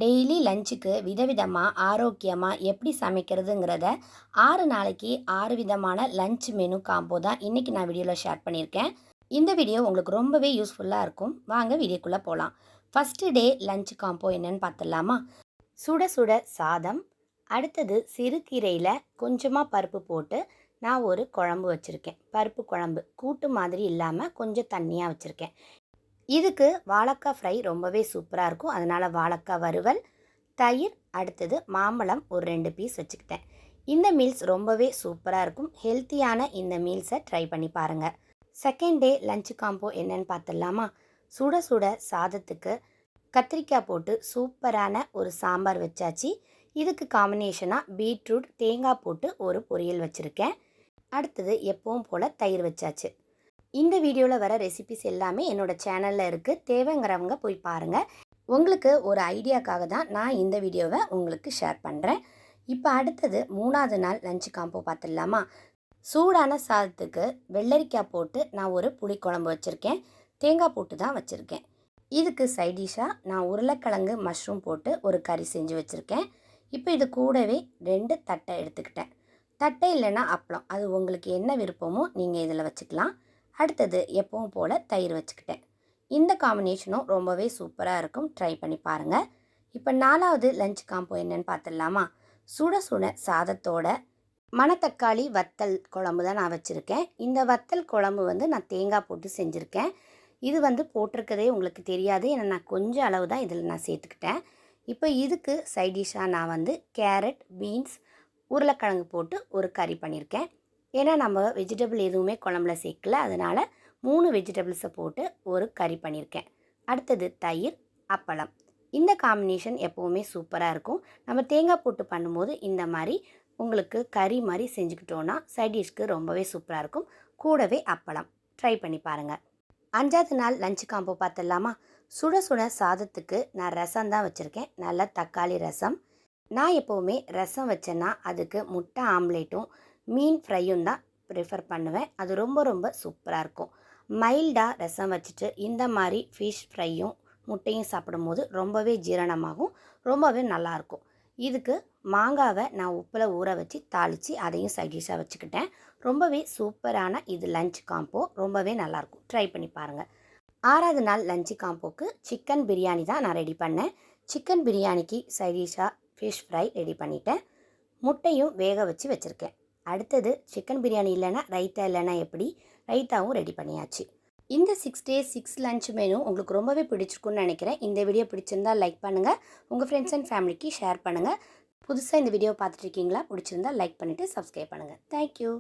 Daily லஞ்சுக்கு விதவிதமாக ஆரோக்கியமாக எப்படி சமைக்கிறதுங்கிறத 6 நாளைக்கு 6 விதமான லஞ்ச் மெனு காம்போ தான் இன்றைக்கி நான் வீடியோவில் ஷேர் பண்ணியிருக்கேன். இந்த வீடியோ உங்களுக்கு ரொம்பவே யூஸ்ஃபுல்லாக இருக்கும். வாங்க வீடியோக்குள்ளே போகலாம். ஃபஸ்ட்டு டே லஞ்ச் காம்போ என்னன்னு பார்த்துடலாமா? சுட சுட சாதம், அடுத்தது சிறுகீரையில் கொஞ்சமாக பருப்பு போட்டு நான் ஒரு குழம்பு வச்சுருக்கேன். பருப்பு குழம்பு கூட்டு மாதிரி இல்லாமல் கொஞ்சம் தண்ணியாக வச்சுருக்கேன். இதுக்கு வாழைக்காய் ஃப்ரை ரொம்பவே சூப்பராக இருக்கும். அதனால் வாழைக்காய் வறுவல், தயிர், அடுத்தது மாம்பழம் ஒரு 2 பீஸ் வச்சுக்கிட்டேன். இந்த மீல்ஸ் ரொம்பவே சூப்பராக இருக்கும். ஹெல்த்தியான இந்த மீல்ஸை ட்ரை பண்ணி பாருங்கள். செகண்ட் டே லஞ்ச் காம்போ என்னன்னு பார்த்துடலாமா? சுட சுட சாதத்துக்கு கத்திரிக்காய் போட்டு சூப்பரான ஒரு சாம்பார் வச்சாச்சு. இதுக்கு காம்பினேஷனாக பீட்ரூட் தேங்காய் போட்டு ஒரு பொரியல் வச்சுருக்கேன். அடுத்தது எப்பவும் போல் தயிர் வச்சாச்சு. இந்த வீடியோவில் வர ரெசிபிஸ் எல்லாமே என்னோடய சேனலில் இருக்குது. தேவைங்கிறவங்க போய் பாருங்கள். உங்களுக்கு ஒரு ஐடியாக்காக தான் நான் இந்த வீடியோவை உங்களுக்கு ஷேர் பண்ணுறேன். இப்போ அடுத்தது 3வது நாள் லஞ்ச் காம்போ பார்த்துடலாமா? சூடான சாதத்துக்கு வெள்ளரிக்காய் போட்டு நான் ஒரு புளிக்குழம்பு வச்சுருக்கேன். தேங்காய் போட்டு தான் வச்சுருக்கேன். இதுக்கு சைடிஷாக நான் உருளைக்கிழங்கு மஷ்ரூம் போட்டு ஒரு கறி செஞ்சு வச்சுருக்கேன். இப்போ இது கூடவே 2 தட்டை எடுத்துக்கிட்டேன். தட்டை இல்லைன்னா அப்பளம், அது உங்களுக்கு என்ன விருப்பமோ நீங்கள் இதில் வச்சுக்கலாம். அடுத்தது எப்பவும் போல் தயிர் வச்சுக்கிட்டேன். இந்த காம்பினேஷனும் ரொம்பவே சூப்பராக இருக்கும். ட்ரை பண்ணி பாருங்கள். இப்போ 4வது லஞ்ச் காம்போ என்னென்னு பார்த்துடலாமா? சுட சுட சாதத்தோட மணத்தக்காளி வத்தல் குழம்பு தான் நான் வச்சுருக்கேன். இந்த வத்தல் குழம்பு நான் தேங்காய் போட்டு செஞ்சுருக்கேன். இது போட்டிருக்கதே உங்களுக்கு தெரியாது, ஏன்னா நான் கொஞ்சம் அளவு தான் இதில் நான் சேர்த்துக்கிட்டேன். இப்போ இதுக்கு சைடிஷாக நான் கேரட், பீன்ஸ், உருளைக்கிழங்கு போட்டு ஒரு கறி பண்ணியிருக்கேன். ஏன்னா நம்ம வெஜிடபிள் எதுவுமே குழம்புல சேர்க்கல, அதனால் 3 வெஜிடபிள்ஸை போட்டு ஒரு கறி பண்ணியிருக்கேன். அடுத்தது தயிர், அப்பளம். இந்த காம்பினேஷன் எப்போவுமே சூப்பராக இருக்கும். நம்ம தேங்காய் போட்டு பண்ணும்போது இந்த மாதிரி உங்களுக்கு கறி மாதிரி செஞ்சுக்கிட்டோன்னா சைடிஷ்க்கு ரொம்பவே சூப்பராக இருக்கும். கூடவே அப்பளம். ட்ரை பண்ணி பாருங்கள். 5வது நாள் லஞ்ச் காம்போ பார்த்துடலாமா? சுட சுட சாதத்துக்கு நான் ரசம் தான் வச்சுருக்கேன். நல்ல தக்காளி ரசம். நான் எப்போவுமே ரசம் வச்சேன்னா அதுக்கு முட்டை ஆம்லேட்டும் மீன் ஃப்ரையும் தான் ப்ரிஃபர் பண்ணுவேன். அது ரொம்ப ரொம்ப சூப்பராக இருக்கும். மைல்டாக ரசம் வச்சுட்டு இந்த மாதிரி ஃபிஷ் ஃப்ரையும் முட்டையும் சாப்பிடும்போது ரொம்பவே ஜீரணமாகும், ரொம்பவே நல்லாயிருக்கும். இதுக்கு மாங்காவை நான் உப்பில் ஊற வச்சு தாளித்து அதையும் சைடிஷாக வச்சுக்கிட்டேன். ரொம்பவே சூப்பரான இது லஞ்ச் காம்போ, ரொம்பவே நல்லாயிருக்கும். ட்ரை பண்ணி பாருங்கள். 6வது நாள் லஞ்ச் காம்போக்கு சிக்கன் பிரியாணி தான் நான் ரெடி பண்ணேன். சிக்கன் பிரியாணிக்கு சைடிஷாக ஃபிஷ் ஃப்ரை ரெடி பண்ணிட்டேன். முட்டையும் வேக வச்சு வச்சுருக்கேன். அடுத்தது சிக்கன் பிரியாணி இல்லைன்னா ரைத்தா, இல்லைன்னா எப்படி ரைத்தாவும் ரெடி பண்ணியாச்சு. இந்த 6 days 6 லஞ்ச் மெனு உங்களுக்கு ரொம்பவே பிடிச்சிருக்குன்னு நினைக்கிறேன். இந்த வீடியோ பிடிச்சிருந்தால் லைக் பண்ணுங்கள். உங்கள் ஃப்ரெண்ட்ஸ் அண்ட் ஃபேமிலிக்கு ஷேர் பண்ணுங்கள். புதுசாக இந்த வீடியோ பார்த்துட்ருக்கீங்களா? பிடிச்சிருந்தால் லைக் பண்ணிவிட்டு சப்ஸ்கிரைப் பண்ணுங்கள். தேங்க்யூ.